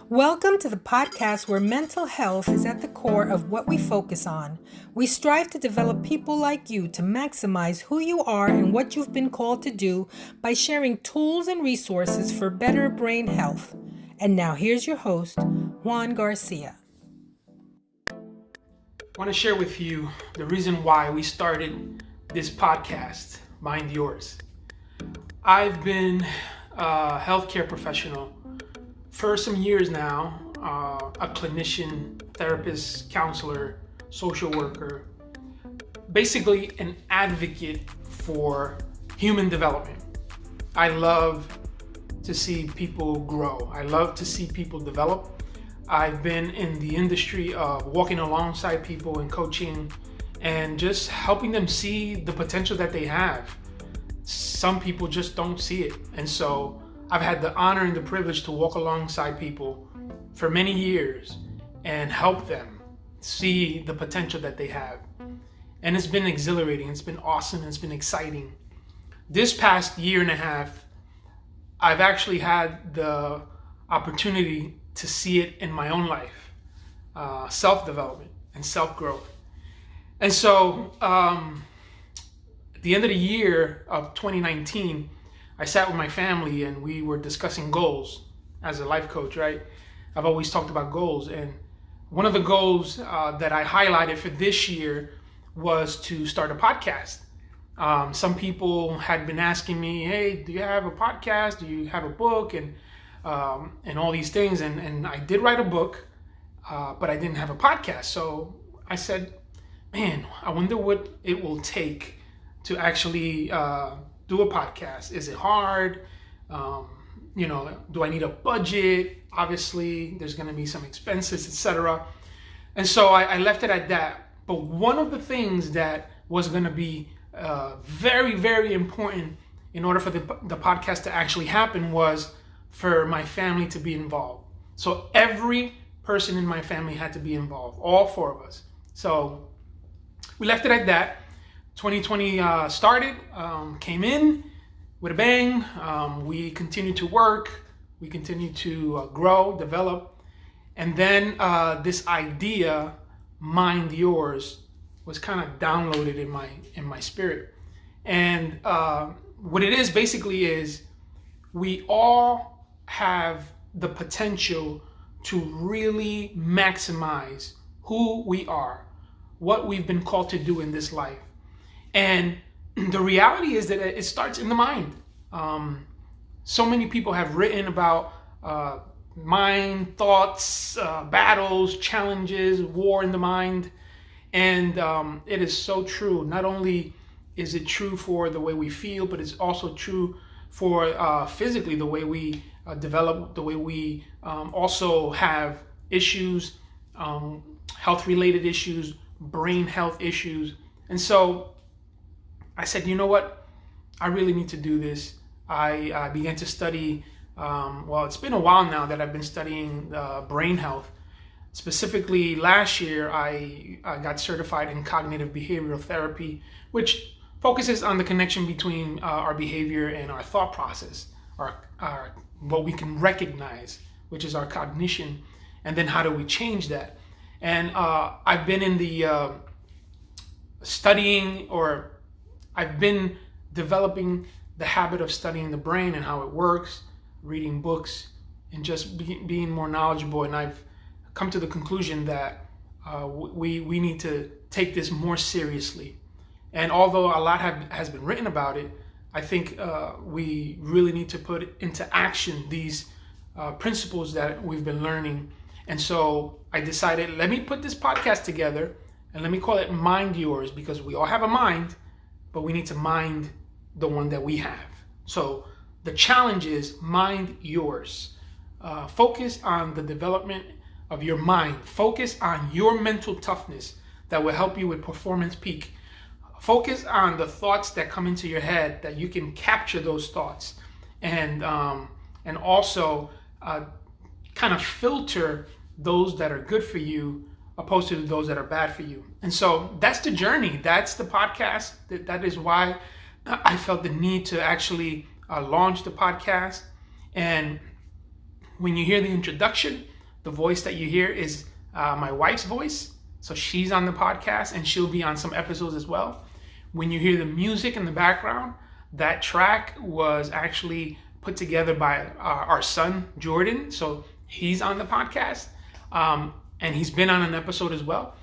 Welcome to the podcast where mental health is at the core of what we focus on. We strive to develop people like you to maximize who you are and what you've been called to do by sharing tools and resources for better brain health. And now here's your host, Juan Garcia. I want to share with you the reason why we started this podcast, Mind Yours. I've been a healthcare professional for some years now, a clinician, therapist, counselor, social worker, basically an advocate for human development. I love to see people grow. I love to see people develop. I've been in the industry of walking alongside people and coaching and just helping them see the potential that they have. Some people just don't see it. And so I've had the honor and the privilege to walk alongside people for many years and help them see the potential that they have. And it's been exhilarating, it's been awesome, it's been exciting. This past year and a half, I've actually had the opportunity to see it in my own life, self-development and self-growth. And so at the end of the year of 2019, I sat with my family and we were discussing goals as a life coach, right? I've always talked about goals. And one of the goals that I highlighted for this year was to start a podcast. Some people had been asking me, hey, do you have a podcast? Do you have a book? And all these things. And I did write a book, but I didn't have a podcast. So I said, man, I wonder what it will take to actually do a podcast. Is it hard? Do I need a budget? Obviously, there's going to be some expenses, etc. And so I left it at that. But one of the things that was going to be very, very important in order for the podcast to actually happen was for my family to be involved. So every person in my family had to be involved, all four of us. So we left it at that. 2020 started, came in with a bang. We continued to work, we continued to grow, develop, and then this idea, Mind Yours, was kind of downloaded in my spirit. And what it is basically is we all have the potential to really maximize who we are, what we've been called to do in this life. And the reality is that it starts in the mind. So many people have written about mind, thoughts, battles, challenges, war in the mind. And it is so true. Not only is it true for the way we feel, but it's also true for physically, the way we develop, the way we also have issues, health-related issues, brain health issues. And so I said, you know what? I really need to do this. I began to study, it's been a while now that I've been studying brain health. Specifically, last year, I got certified in cognitive behavioral therapy, which focuses on the connection between our behavior and our thought process, our what we can recognize, which is our cognition, and then how do we change that? And I've been in the I've been developing the habit of studying the brain and how it works, reading books, and just being more knowledgeable. And I've come to the conclusion that we need to take this more seriously. And although a lot has been written about it, I think we really need to put into action these principles that we've been learning. And so I decided, let me put this podcast together and let me call it Mind Yours, because we all have a mind, but we need to mind the one that we have. So the challenge is Mind Yours. Focus on the development of your mind. Focus on your mental toughness that will help you with performance peak. Focus on the thoughts that come into your head, that you can capture those thoughts, and also kind of filter those that are good for you opposed to those that are bad for you. And so that's the journey. That's the podcast. That is why I felt the need to actually launch the podcast. And When you hear the introduction, the voice that you hear is my wife's voice. So she's on the podcast and she'll be on some episodes as well. When you hear the music in the background, that track was actually put together by our son, Jordan. So he's on the podcast and he's been on an episode as well.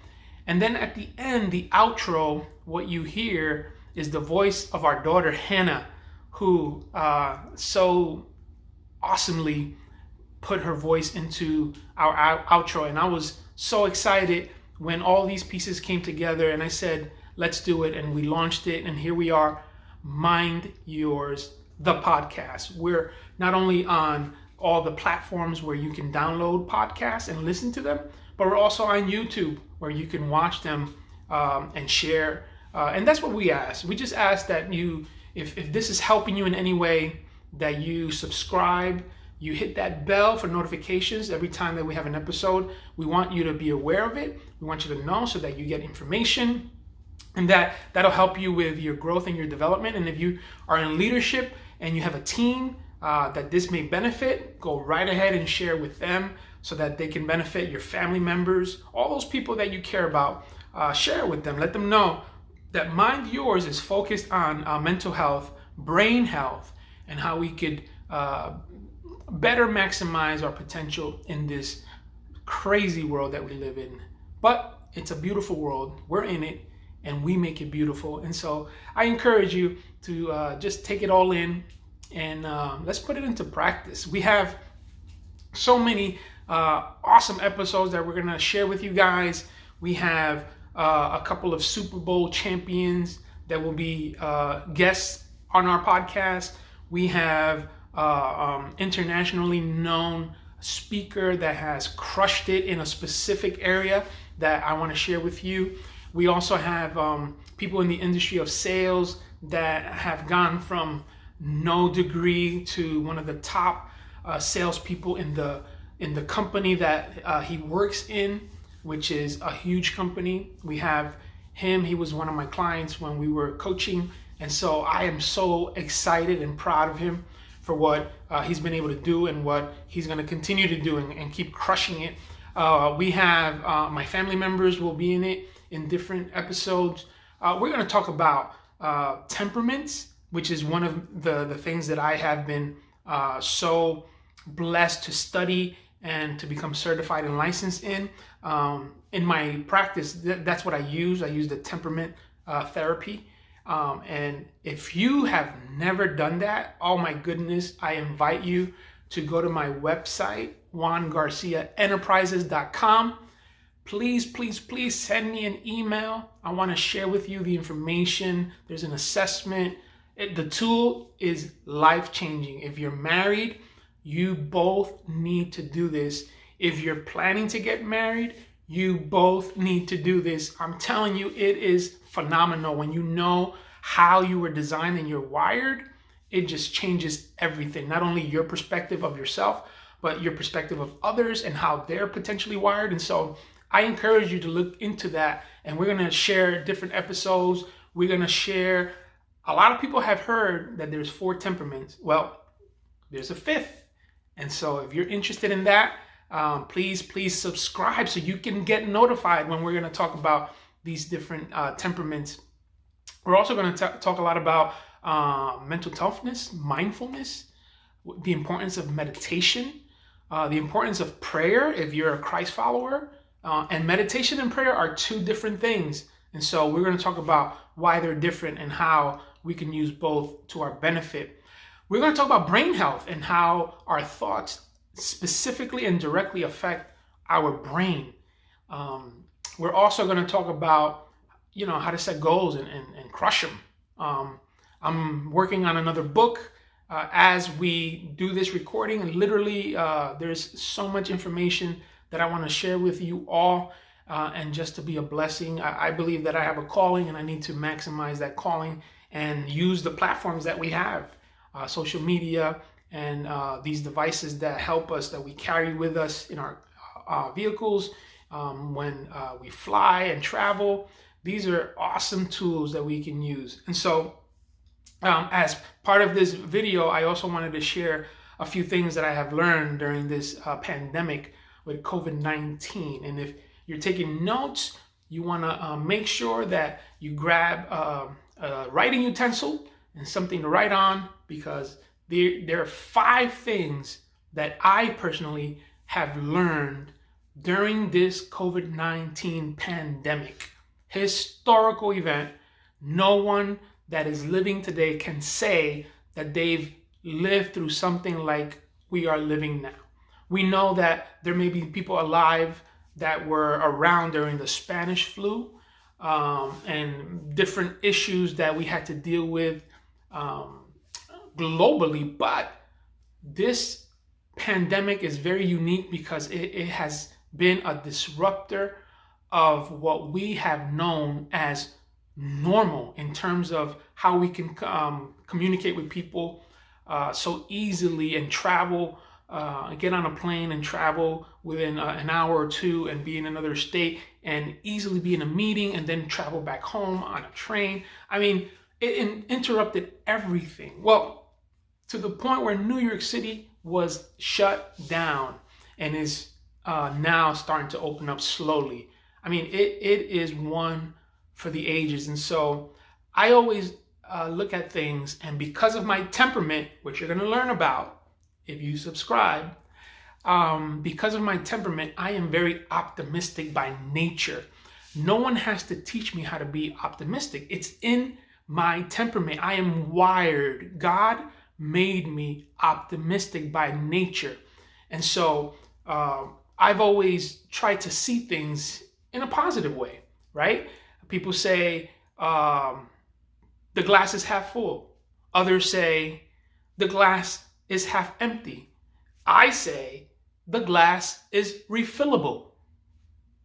And then at the end, the outro, what you hear is the voice of our daughter, Hannah, who so awesomely put her voice into our outro. And I was so excited when all these pieces came together and I said, let's do it. And we launched it. And here we are, Mind Yours, the podcast. We're not only on all the platforms where you can download podcasts and listen to them, but we're also on YouTube where you can watch them and share. And that's what we ask. We just ask that you, if this is helping you in any way, that you subscribe, you hit that bell for notifications every time that we have an episode. We want you to be aware of it. We want you to know so that you get information, and that'll help you with your growth and your development. And if you are in leadership and you have a team that this may benefit, go right ahead and share with them so that they can benefit your family members, all those people that you care about. Share with them. Let them know that Mind Yours is focused on mental health, brain health, and how we could better maximize our potential in this crazy world that we live in. But it's a beautiful world. We're in it, and we make it beautiful. And so I encourage you to just take it all in and let's put it into practice. We have so many awesome episodes that we're going to share with you guys. We have a couple of Super Bowl champions that will be guests on our podcast. We have internationally known speaker that has crushed it in a specific area that I want to share with you. We also have people in the industry of sales that have gone from no degree to one of the top salespeople in the company that he works in, which is a huge company. We have him. He was one of my clients when we were coaching. And so I am so excited and proud of him for what he's been able to do and what he's going to continue to do and keep crushing it. We have my family members will be in it in different episodes. We're going to talk about temperaments, which is one of the things that I have been so blessed to study and to become certified and licensed in. In my practice, that's what I use. I use the temperament therapy. And if you have never done that, oh my goodness, I invite you to go to my website, juangarciaenterprises.com. Please, please, please send me an email. I want to share with you the information. There's an assessment. The tool is life-changing. If you're married, you both need to do this. If you're planning to get married, you both need to do this. I'm telling you, it is phenomenal. When you know how you were designed and you're wired, it just changes everything. Not only your perspective of yourself, but your perspective of others and how they're potentially wired. And so I encourage you to look into that. And we're going to share different episodes. We're going to share, a lot of people have heard that there's 4 temperaments. Well, there's a 5th. And so if you're interested in that, please subscribe so you can get notified when we're going to talk about these different temperaments. We're also going to talk a lot about mental toughness, mindfulness, the importance of meditation, the importance of prayer if you're a Christ follower. And meditation and prayer are 2 different things. And so we're going to talk about why they're different and how we can use both to our benefit. We're going to talk about brain health and how our thoughts specifically and directly affect our brain. We're also going to talk about, how to set goals and crush them. I'm working on another book as we do this recording, and literally there's so much information that I want to share with you all, and just to be a blessing. I believe that I have a calling and I need to maximize that calling and use the platforms that we have, social media and these devices that help us, that we carry with us in our vehicles when we fly and travel. These are awesome tools that we can use. And so as part of this video, I also wanted to share a few things that I have learned during this pandemic with COVID-19. And if you're taking notes, you want to make sure that you grab a writing utensil and something to write on, because there are 5 things that I personally have learned during this COVID-19 pandemic. Historical event. No one that is living today can say that they've lived through something like we are living now. We know that there may be people alive that were around during the Spanish flu, and different issues that we had to deal with globally. But this pandemic is very unique because it has been a disruptor of what we have known as normal in terms of how we can communicate with people so easily and travel, get on a plane and travel within an hour or two and be in another state and easily be in a meeting and then travel back home on a train. I mean, it interrupted everything. Well, to the point where New York City was shut down and is now starting to open up slowly. I mean, it is one for the ages. And so I always look at things, and because of my temperament, which you're going to learn about if you subscribe, because of my temperament, I am very optimistic by nature. No one has to teach me how to be optimistic. It's in my temperament. I am wired. God made me optimistic by nature. And so I've always tried to see things in a positive way, right? People say the glass is half full. Others say the glass is half empty. I say the glass is refillable.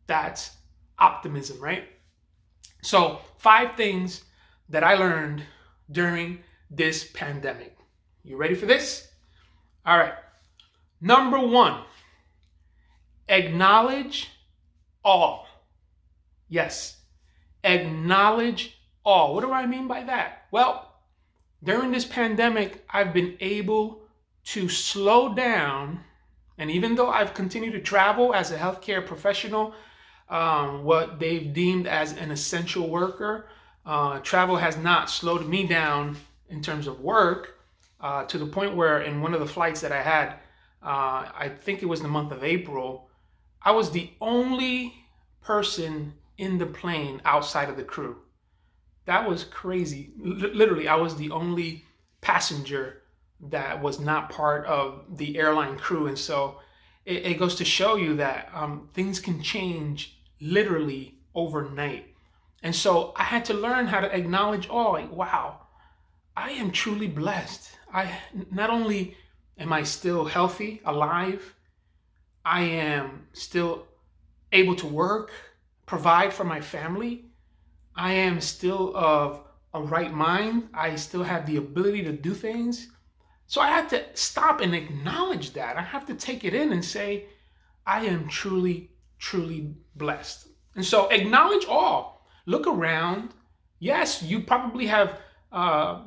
That's optimism, right? So 5 things that I learned during this pandemic. You ready for this? All right. Number 1, acknowledge all. Yes, acknowledge all. What do I mean by that? Well, during this pandemic, I've been able to slow down. And even though I've continued to travel as a healthcare professional, what they've deemed as an essential worker, travel has not slowed me down in terms of work, to the point where in one of the flights that I had, I think it was the month of April, I was the only person in the plane outside of the crew. That was crazy. Literally, I was the only passenger that was not part of the airline crew. And so it goes to show you that things can change literally overnight. And so I had to learn how to acknowledge all. Like, wow, I am truly blessed. Not only am I still healthy, alive, I am still able to work, provide for my family. I am still of a right mind. I still have the ability to do things. So I had to stop and acknowledge that. I have to take it in and say, I am truly, truly blessed. And so acknowledge all. Look around. Yes, you probably have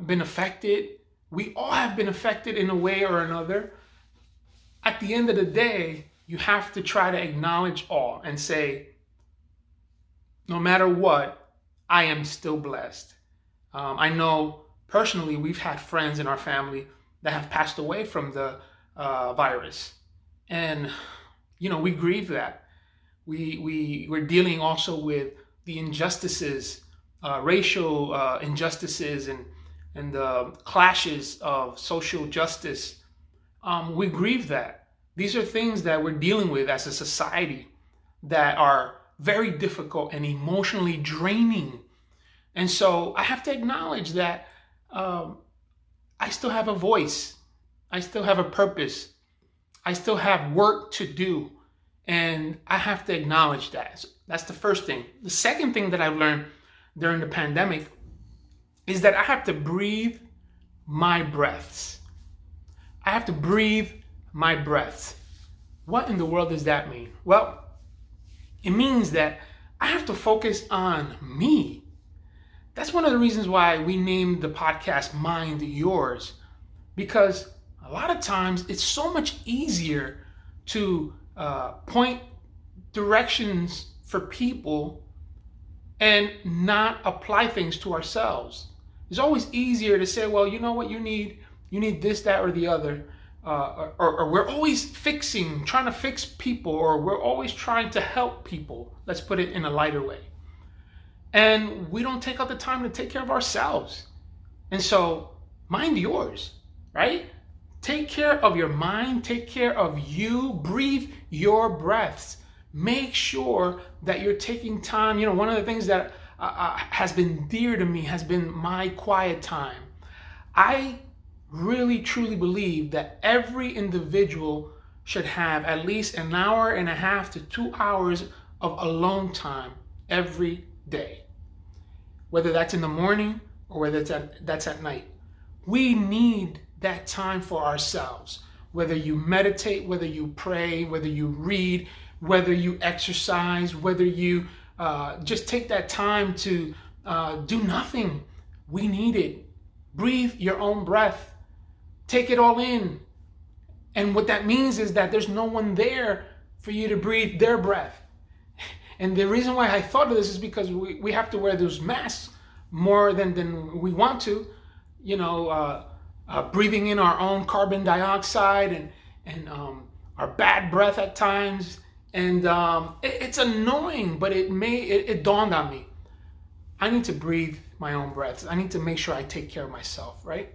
been affected. We all have been affected in a way or another. At the end of the day, you have to try to acknowledge all and say, no matter what, I am still blessed. I know personally we've had friends in our family that have passed away from the virus. And, we grieve that. We're dealing also with the injustices, racial injustices and the clashes of social justice. We grieve that. These are things that we're dealing with as a society that are very difficult and emotionally draining. And so I have to acknowledge that I still have a voice. I still have a purpose. I still have work to do. And I have to acknowledge that. So that's the first thing. The second thing that I've learned during the pandemic is that I have to breathe my breaths. I have to breathe my breaths. What in the world does that mean? Well, it means that I have to focus on me. That's one of the reasons why we named the podcast Mind Yours, because a lot of times it's so much easier to point directions for people and not apply things to ourselves. It's always easier to say, well, you know what, you need this, that, or the other. Or we're always trying to fix people, or we're always trying to help people. Let's put it in a lighter way. And we don't take out the time to take care of ourselves. And so, mind yours, right? Take care of your mind, take care of you, breathe your breaths. Make sure that you're taking time. You know, one of the things that has been dear to me has been my quiet time. I really truly believe that every individual should have at least an hour and a half to 2 hours of alone time every day, whether that's in the morning or whether that's at night. We need that time for ourselves, whether you meditate, whether you pray, whether you read, whether you exercise, whether you just take that time to do nothing. We need it. Breathe your own breath. Take it all in. And what that means is that there's no one there for you to breathe their breath. And the reason why I thought of this is because we have to wear those masks more than we want to. You know, breathing in our own carbon dioxide and our bad breath at times. And it's annoying, but it dawned on me. I need to breathe my own breath. I need to make sure I take care of myself, right?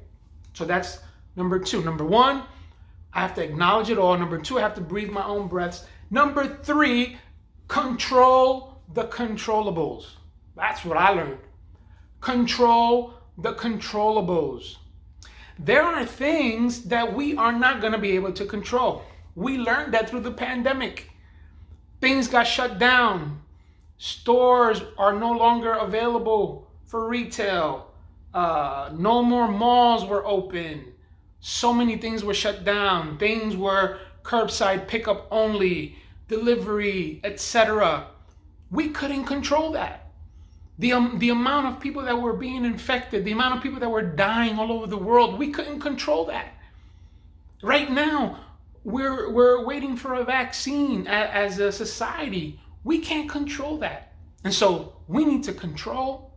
So that's number 2. Number 1, I have to acknowledge it all. Number 2, I have to breathe my own breaths. Number 3, control the controllables. That's what I learned. Control the controllables. There are things that we are not going to be able to control. We learned that through the pandemic. Things got shut down. Stores are no longer available for retail. No more malls were open. So many things were shut down. Things were curbside pickup only, delivery, etc. We couldn't control that. The amount of people that were being infected, the amount of people that were dying all over the world, we couldn't control that. Right now, we're waiting for a vaccine as a society. We can't control that. And so we need to control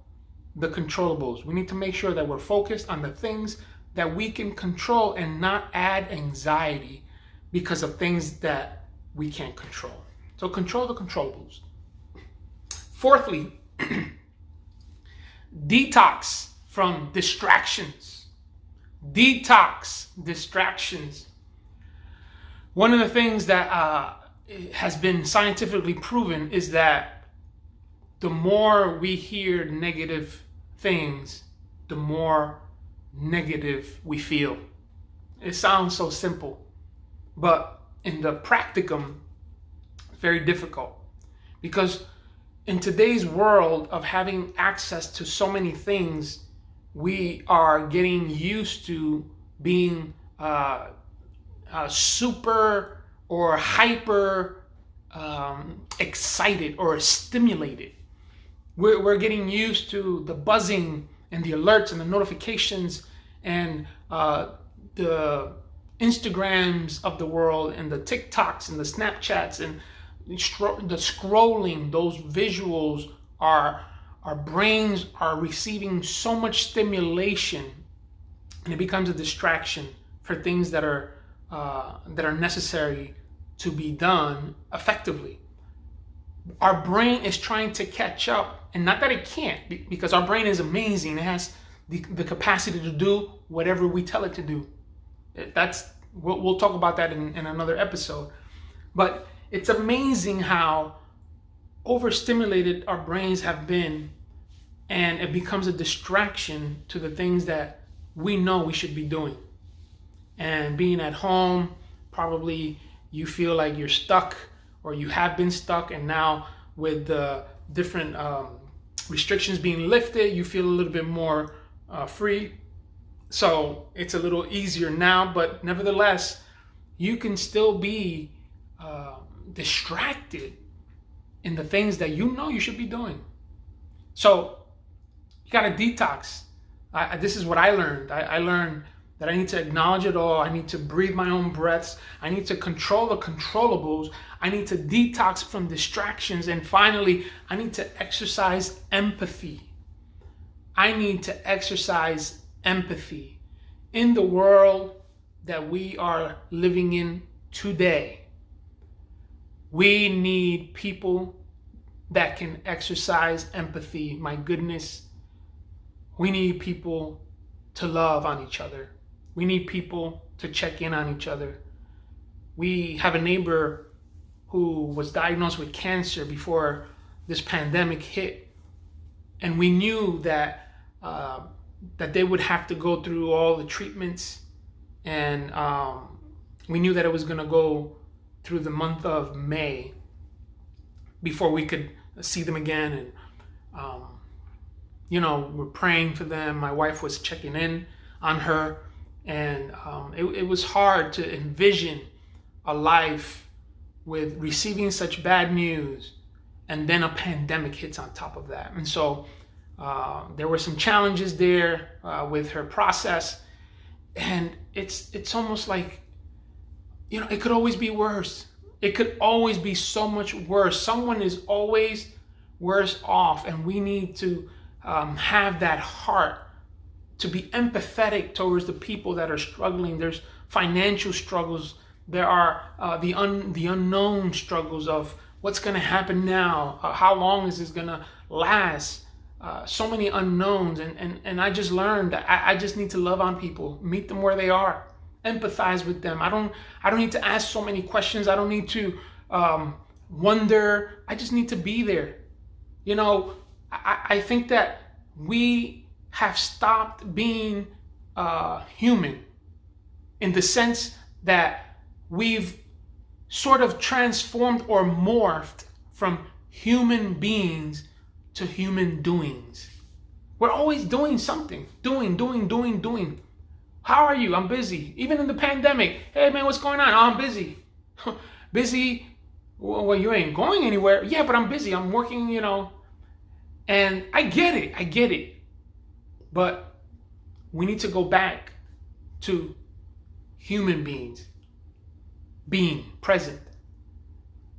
the controllables. We need to make sure that we're focused on the things that we can control and not add anxiety because of things that we can't control. So control the controllables. Fourthly, detox from distractions. Detox distractions. One of the things that has been scientifically proven is that the more we hear negative things, the more negative we feel. It sounds so simple, but in the practicum, very difficult. Because in today's world of having access to so many things, we are getting used to being super or hyper excited or stimulated. We're getting used to the buzzing and the alerts and the notifications and the Instagrams of the world and the TikToks and the Snapchats and the scrolling. Those visuals, our brains are receiving so much stimulation, and it becomes a distraction for things that are necessary to be done effectively. Our brain is trying to catch up, and not that it can't, because our brain is amazing. It has the capacity to do whatever we tell it to do. We'll talk about that in another episode. But it's amazing how overstimulated our brains have been, and it becomes a distraction to the things that we know we should be doing. And being at home, probably you feel like you're stuck, or you have been stuck, and now with the different restrictions being lifted, you feel a little bit more free. So it's a little easier now, but nevertheless, you can still be distracted in the things that you know you should be doing. So you got to detox. This is what I learned. I learned that I need to acknowledge it all. I need to breathe my own breaths. I need to control the controllables. I need to detox from distractions. And finally, I need to exercise empathy. I need to exercise empathy in the world that we are living in today. We need people that can exercise empathy. My goodness, we need people to love on each other. We need people to check in on each other. We have a neighbor who was diagnosed with cancer before this pandemic hit, and we knew that they would have to go through all the treatments, and we knew that it was going to go through the month of May before we could see them again. And we're praying for them. My wife was checking in on her, and it was hard to envision a life with receiving such bad news, and then a pandemic hits on top of that. And so there were some challenges there with her process, and it's almost like, it could always be worse. It could always be so much worse. Someone is always worse off, and we need to have that heart to be empathetic towards the people that are struggling. There's financial struggles. There are the unknown struggles of what's going to happen now. How long is this going to last? So many unknowns. And I just learned that I just need to love on people, meet them where they are, empathize with them. I don't need to ask so many questions. I don't need to wonder. I just need to be there. I think that we have stopped being human, in the sense that we've sort of transformed or morphed from human beings to human doings. We're always doing something. Doing. How are you? I'm busy. Even in the pandemic. Hey man, what's going on? Oh, I'm busy. Busy? Well, you ain't going anywhere. Yeah, but I'm busy. I'm working, And I get it. But we need to go back to human beings. Being present.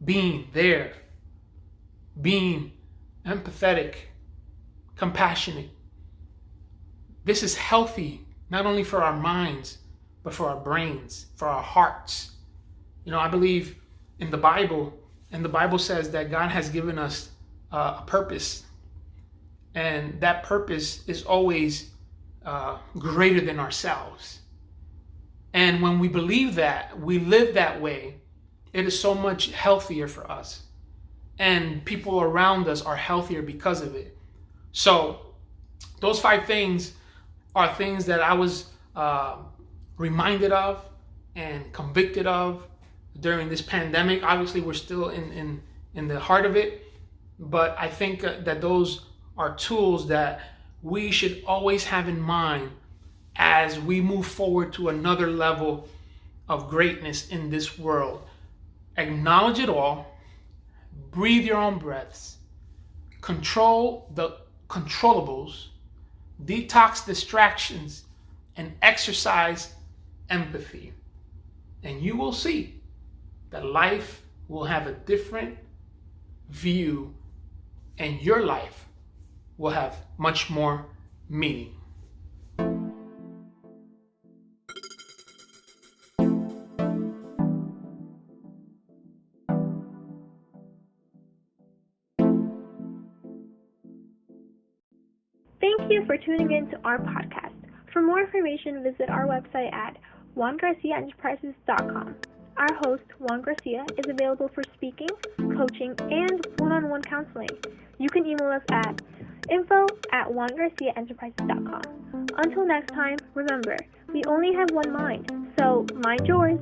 Being there. Being empathetic. Compassionate. This is healthy, not only for our minds, but for our brains, for our hearts. I believe in the Bible, and the Bible says that God has given us a purpose. And that purpose is always greater than ourselves. And when we believe that, we live that way, it is so much healthier for us. And people around us are healthier because of it. So those 5 things are things that I was reminded of and convicted of during this pandemic. Obviously, we're still in the heart of it. But I think that those are tools that we should always have in mind as we move forward to another level of greatness in this world. Acknowledge it all, breathe your own breaths, control the controllables, detox distractions, and exercise empathy. And you will see that life will have a different view, and your life will have much more meaning. Thank you for tuning in to our podcast. For more information, visit our website at juangarciaenterprises.com. Our host, Juan Garcia, is available for speaking, coaching, and one-on-one counseling. You can email us at info@juangarciaenterprises.com. Until next time, remember, we only have one mind, so mind yours.